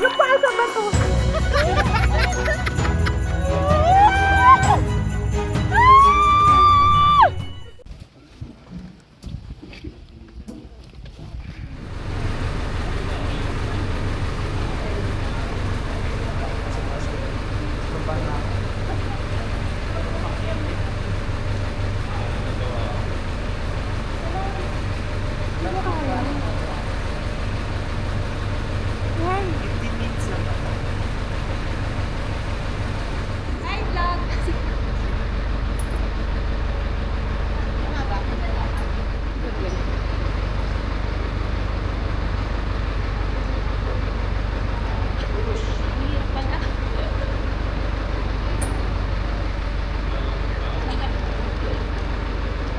Yung pasa ba to?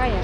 Kaya.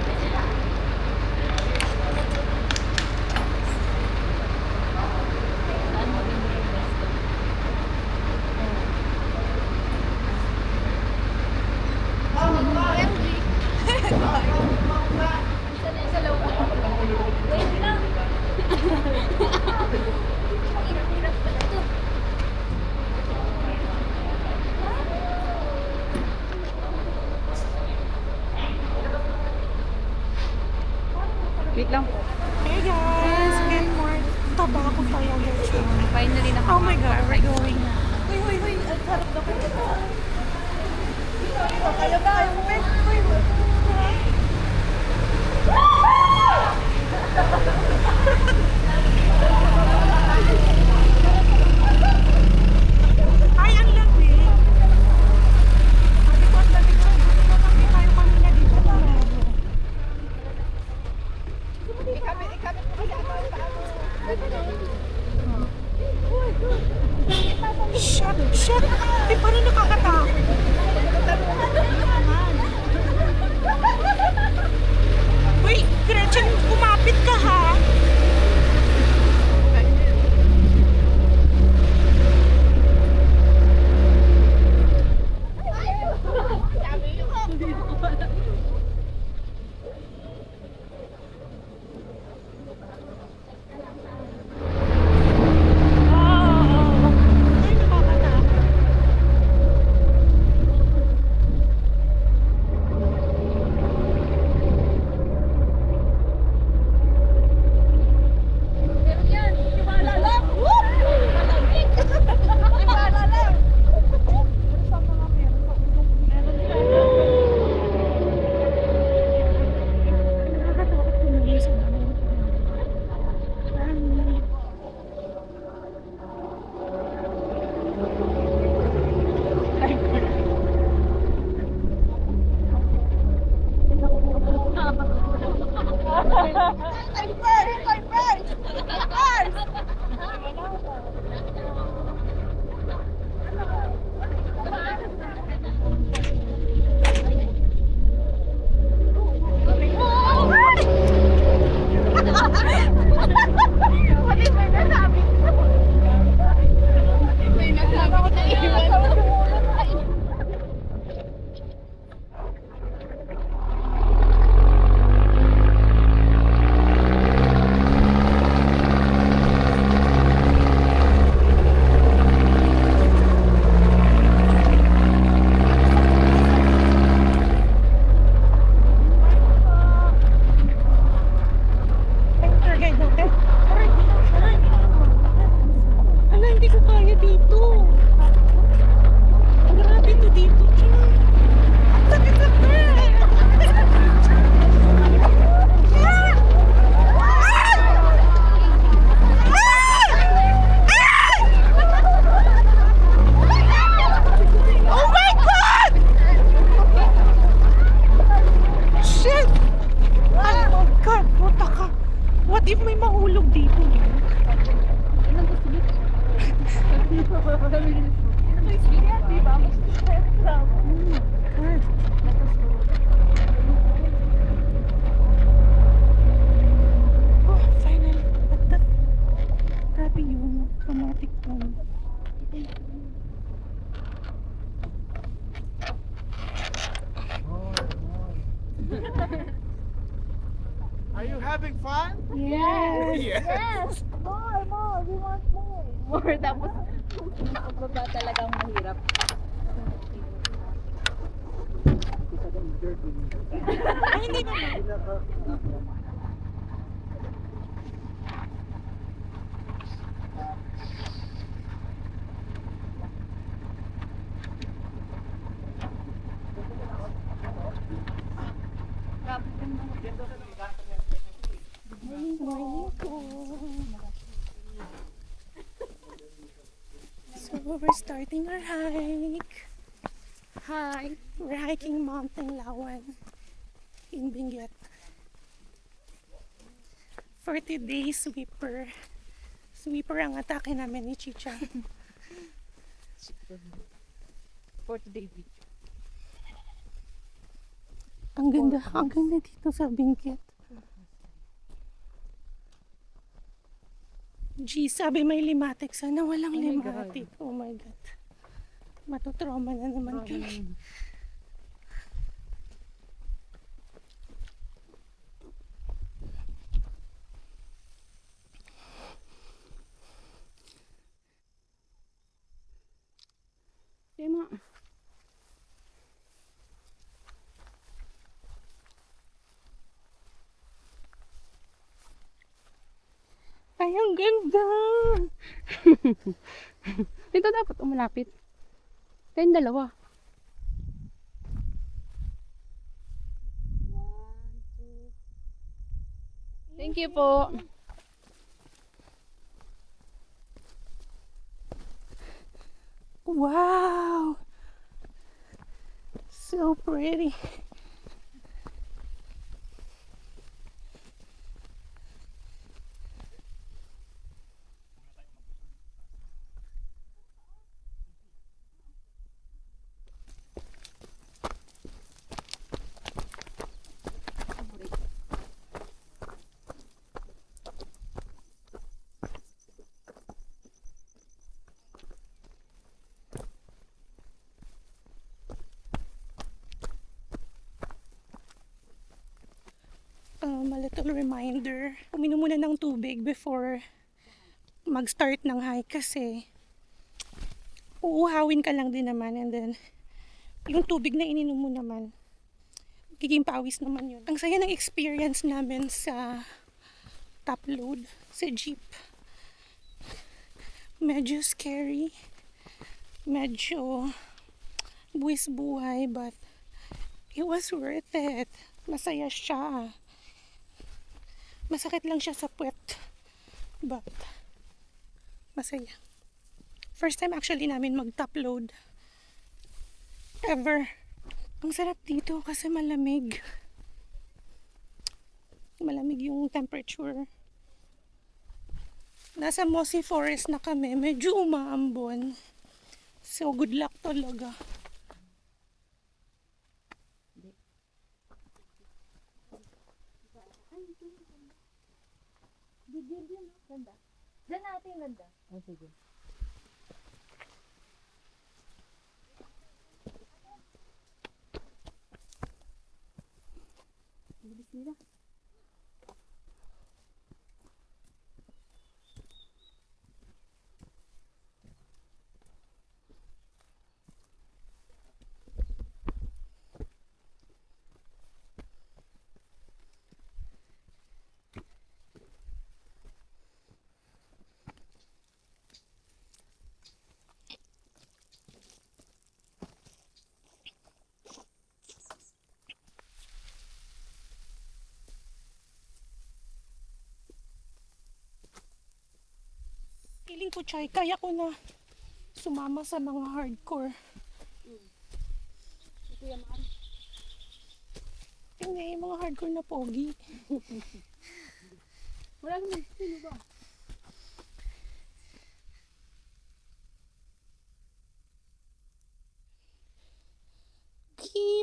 Wait lang po. Hey guys, good morning. Taba ako tayo guys. Finally na Oh my God, we're going na. Uy, ang sarap na po. Kaya ba? Ay, ang lamig. Sabi ko, ang lamig siya. Kami tayo kanina dito. Shit! Eh, parang nakakatakot. Uy, Gretchen, kumapit ka ha. Ay, nakakatakot. Nakakatakot tumingin sa dami. Ala, hindi ko kaya dito. Grabe to dito. Ang sakit-sakit. Oh my God! Shit! Oh my God, puta ka. What if may mahulog dito? Oh, finally. What the? Grabe yung automatic phone. Are you having fun? Yes! Yes. More! More, tapos pagbaba talagang mahirap. Ay, hindi naman. So we're starting our hike. Hi! We're hiking Mountain Lawan in Benguet. For today, sweeper. Sweeper ang atake namin ni Chicha. For today video. Ang ganda dito sa Benguet. G, sabi may limatic. Sana walang Oh my limatic. Oh my God. Matutrauma na naman kami. Tema. Ay, ang ganda! Dito dapat umalapit. Kayong dalawa. Thank you po. Wow! So pretty. A little reminder, uminom muna ng tubig before mag-start ng hike kasi uuhawin ka lang din naman, and then yung tubig na ininom mo naman giging pawis naman yun. Ang saya ng experience namin sa top load sa jeep. Medyo scary, medyo buwis buhay, but it was worth it. Masaya siya. Masakit lang siya sa puwet, but masaya. First time actually namin mag-top load ever. Ang sarap dito kasi malamig. Malamig yung temperature. Nasa Mossy Forest na kami, medyo umaambon. So good luck talaga. Ganda. Diyan natin yung ganda. Oh, sige. Bilis nila. Feeling ko, Chay, kaya ko na sumama sa mga hardcore. Ito yung mga Hindi, yung mga hardcore na pogi. wala naman. Sino ba?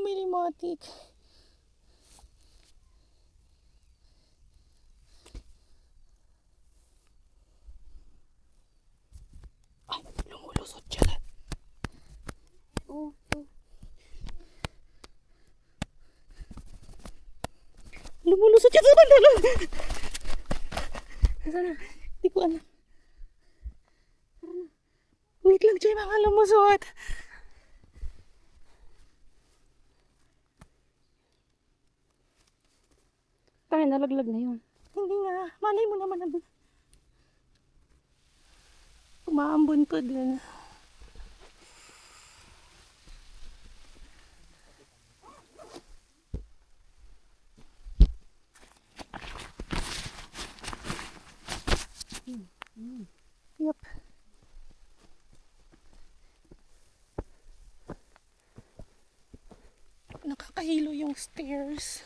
May limatic. Ay, lumulusot siya. Oh. Lumulusot siya sa bandalo. Nasaan na? Hindi ko alam. Nandiyan yung mga lumusot. Tayo, nalaglag na yun. Hindi nga. Malay mo naman na umaambon pa dun. Yep. Nakakahilo yung stairs.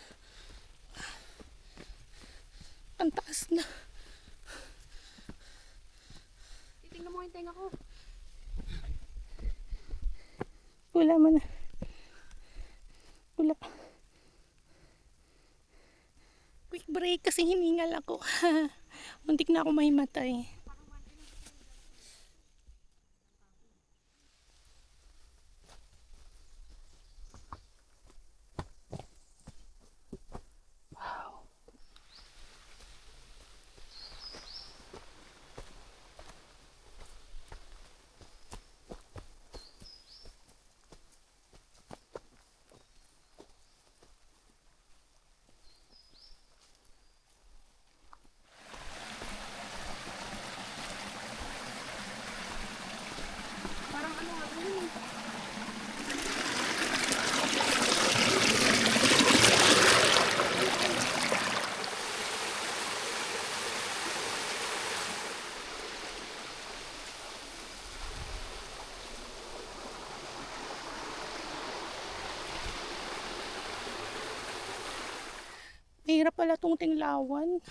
Ang taas na. Titingnan mo yung tenga ko. Wala man. Wala. Quick break kasi hiningal ako. Muntik na ako mahimatay. Mahirap pala tong tinglawan.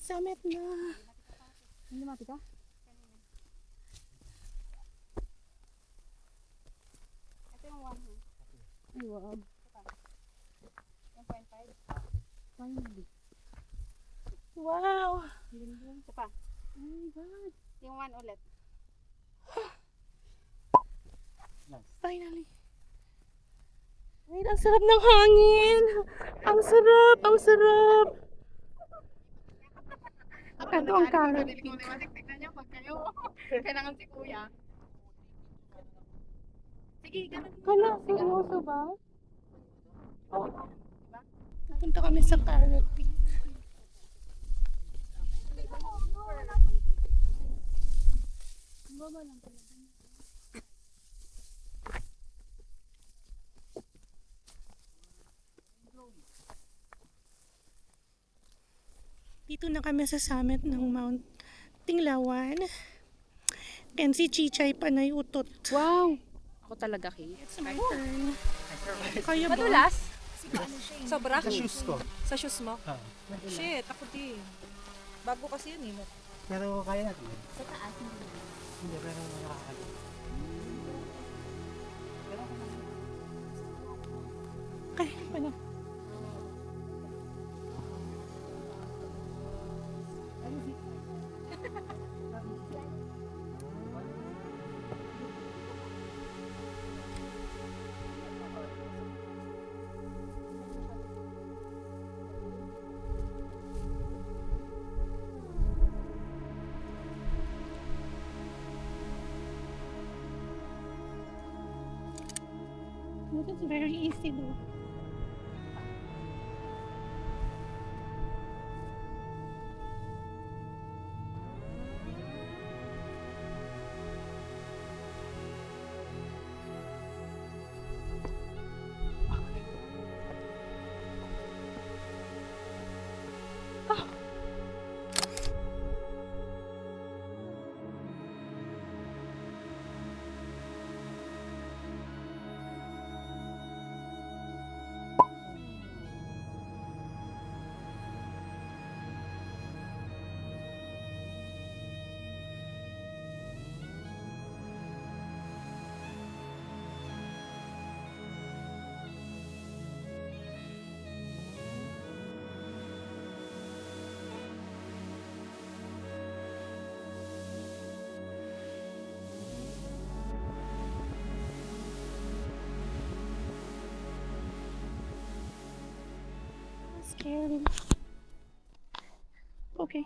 Summit na. Lumapit ka? Ito yung 1. Ay, wag. Yung 0.5. Finally. Wow. Ito pa. Oh my God. Yung 1 ulit. Finally. Wait, ang sarap ng hangin. Ang sarap, ang sarap. Ito ang carrot cake. Tignan niyo pag kayo. Kailangan si kuya. Sige, ganun. Hala, seryoso ba? Oo. Napunta kami sa carrot cake. Baba lang pala. Dito na kami sa summit ng Mount Tinglawan. And si Chichay Panay Utot. Wow! Ako talaga, Kay. It's my turn. Kaya ba? Madulas? Sobra? Sa shoes ko. Sa shoes mo? Ah. Shit, ako din. Bago kasi yun eh. Pero kaya natin. Sa taas mo. Hindi, pero nakakali. Kaya pa na. This is very easy though. scary. Okay.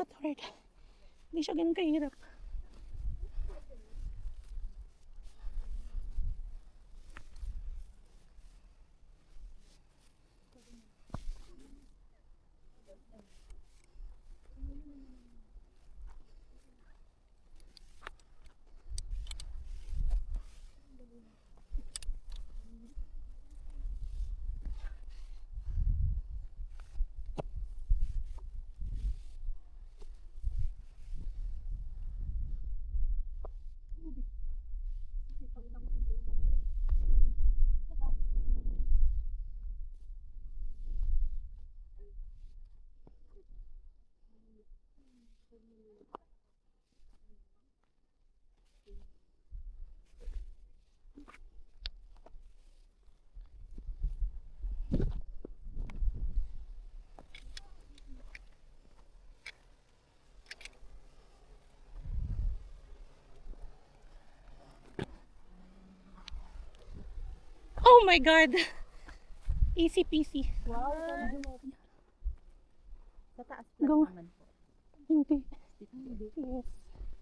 Not hard. Hindi siya ganun kahirap. Oh my God! Easy peasy. Wow. Sa taas Go. naman po. Hindi. Yes.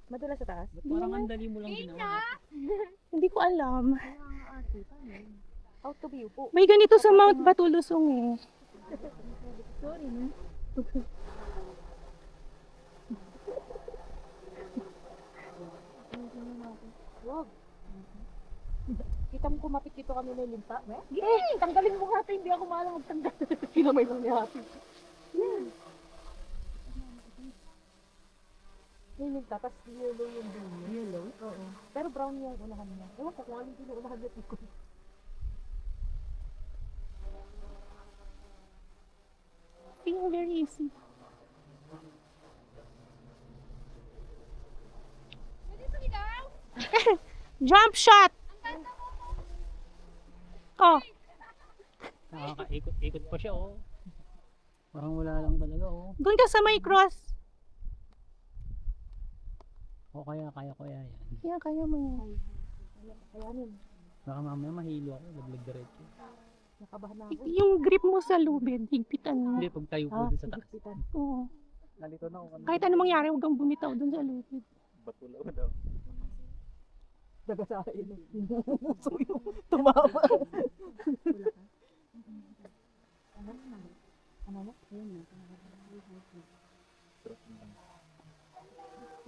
Madulas sa taas? Parang ang dali mo lang ginawa. Hindi ko alam. How to view po. May ganito sa Mount Batulusong eh. Sorry, no? Wag. Kita mo kumapit dito kami may limpa. Eh, tanggalin mo nga ito. Hindi ako maalam magtanggal. Pinamay lang ni Happy. May limpa, tapos yellow yung dulo. Yellow? Oo. Pero brown yung unahan niya. Ewan ko kung anong pinuunahan niya ko. Feeling very easy. Jump shot! Oh, Nakakaikot-ikot pa siya, oh. Parang wala lang talaga, oh. doon ka sa may cross. O kaya yan. Yeah, kaya mo yan. Kayanin. Baka mamaya mahilo ako, laglag diretso. Nakabahan na ako. Yung grip mo sa lubid, higpitan mo. Hindi, pag tayo po dun sa taas. Higpitan. Oo. Nalito na ako. Kahit ano mangyari, huwag kang bumitaw doon sa lubid. Batulaw daw. Daga sa akin. So yung tumama. Ano na? Ayun na.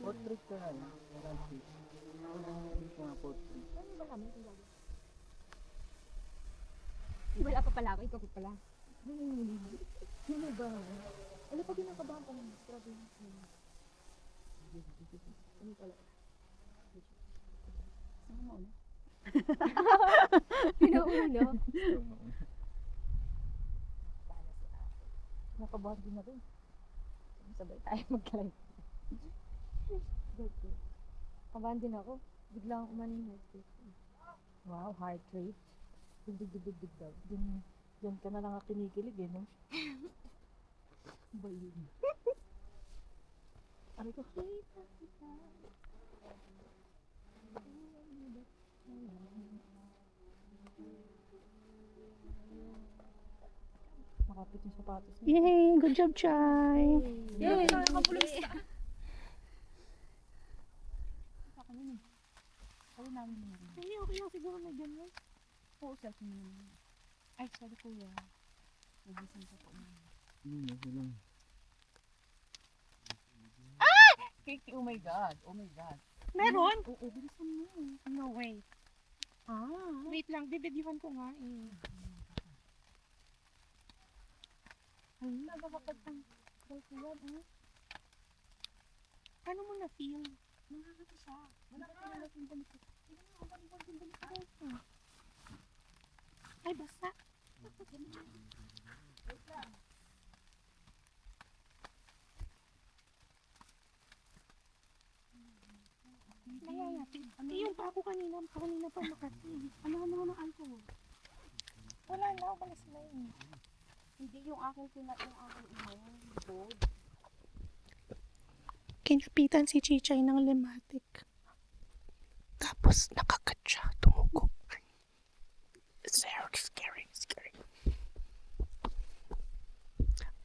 Portrait ka nga. Portrait. Wala pa pala ako, ikaw pa pala. Sino ba? Ano pa ginakabahan ko? Grabe. Ano pala? Pinaulo. Nakabahan din na rin. Sabay tayo mag-live. Kabahan din ako. Bigla akong umano yung heart rate. Wow, heart rate. Dig daw. Diyan ka na lang kinikilig eh, no? Ba yun? Ano ko? Makapit yung sapatos niya. Yay! Good job, Chai! Yay! Nakakapulong sa Hindi, okay lang siguro na ganyan. Oo, selfie mo naman. Ay, sorry kuya. Nagising ko po. Oh my God. Oh my God. Meron? Oo, bilisan mo. No way. Wait lang, bibidyuhan ko nga eh. Ay, nakakapagtang selfie yan, eh. Paano mo na-feel? Nakakata siya. Nakakata na natin balik. Tingnan mo, ang balik yung balik ko. Ay, basta. Ano, yung pa ako kanina pa makati. ano ng alcohol? Wala na, umalis na yun. Hindi yung aking board. Kinapitan si Chichay ng limatic. Tapos nakagat siya, tumugo. It's very scary.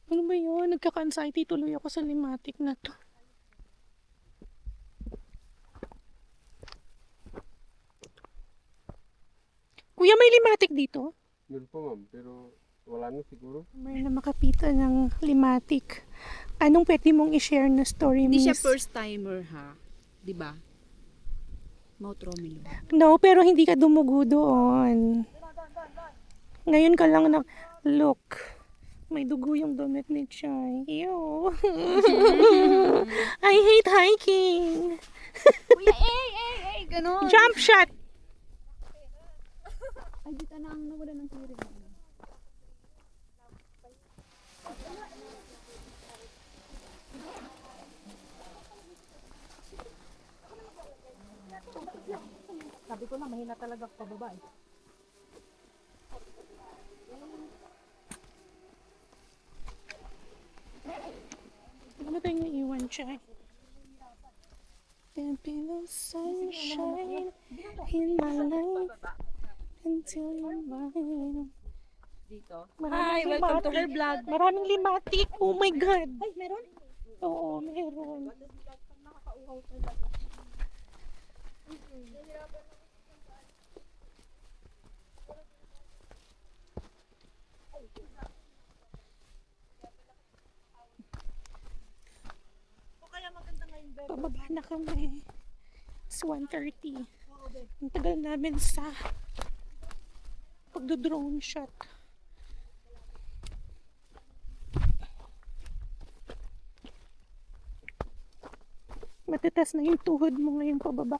Ano ba yun? Nagkaka-anxiety tuloy ako sa limatic na to. Kuya, may limatic dito? Meron po ma'am, pero wala na siguro. May na makapitan ng limatic. Anong pwede mong i-share na story, Hindi miss? siya first timer ha. 'Di ba? Mount Romelo. No, pero hindi ka dumugo doon. Ngayon ka lang na... Look. May dugo yung damit ni Chai. Ew. I hate hiking. Kuya, ganon. Jump shot. Ay, dito na ang nawala ng tiring. Sabi ko na, mahina talaga ako pababa eh. Ano tayong naiwan, Chai? There'll be no sunshine in my life until you're mine. Dito. Maraming welcome to limatic. her vlog. Maraming limatic. Oh my God. Ay, meron? Oo, meron. Pababa na kami. It's 1:30. Ang tagal namin sa pagdo-drone shot. Matitas na yung tuhod mo ngayon pababa.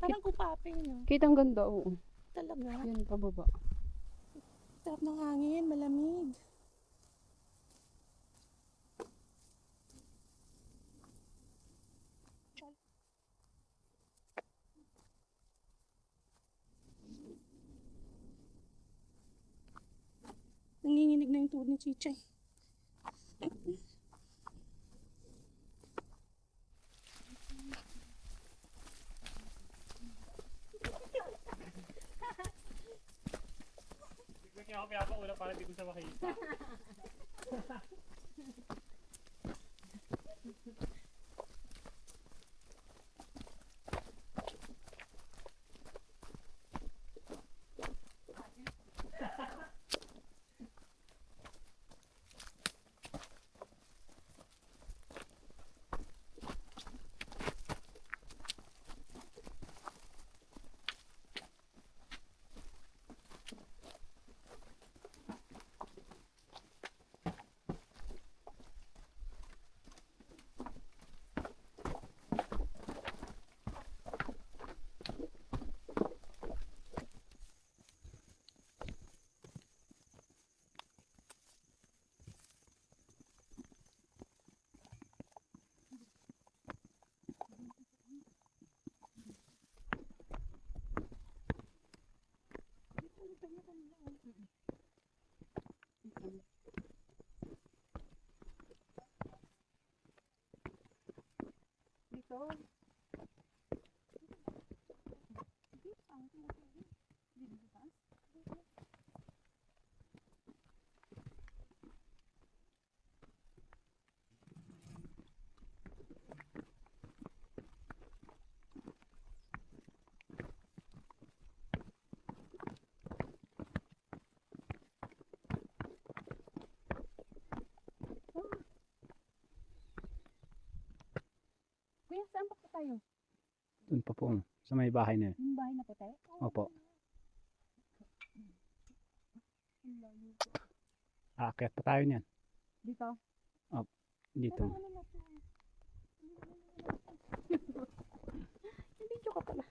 Parang kupaping, no? Kitang ganda, oo. Talaga. Yan, pababa. Sarap ng hangin, malamig. Nanginginig na yung tuhod ni Chichay. Kaya ako pinapaula para di ko siya makita. Dito. tayo? Doon pa po. Sa may bahay na yun. Yung bahay na puti? Opo. Aakyat pa tayo niyan. Dito? Dito. Hindi joke ka pala.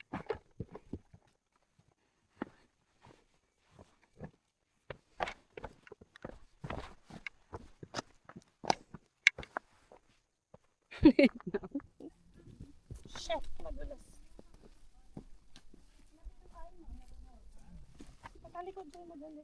Shit, madulas. Patalikod ko madali.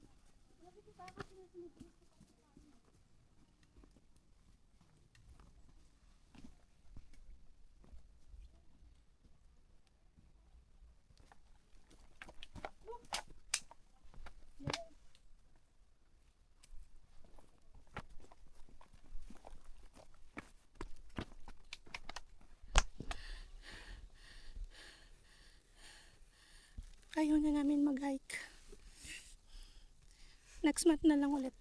Ayaw na namin mag-hike. Next month na lang ulit.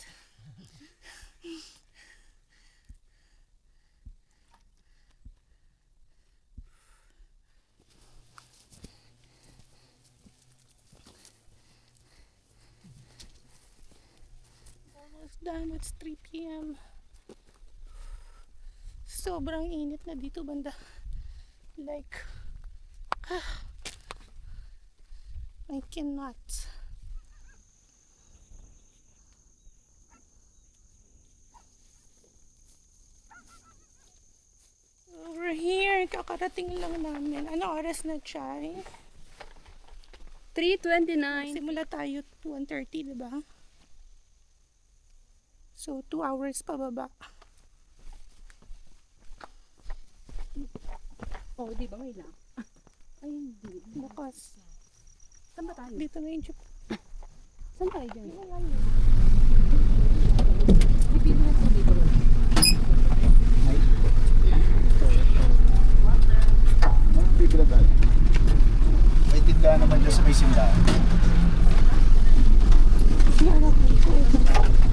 Almost done. It's 3 p.m. Sobrang init na dito banda. Like, I cannot. Over here, kakarating lang namin. Ano oras na, Chay? 3:29. Simula tayo 1:30, diba? So, 2 hours pa baba. Oh, di ba may lang? Ay, hindi. Bukas. Saan ba tayo? Dito na yung jeep. Saan tayo dyan? Bibili na ito dito. Bibilatan. May tindahan naman dyan sa may simbahan. Sinarap ko.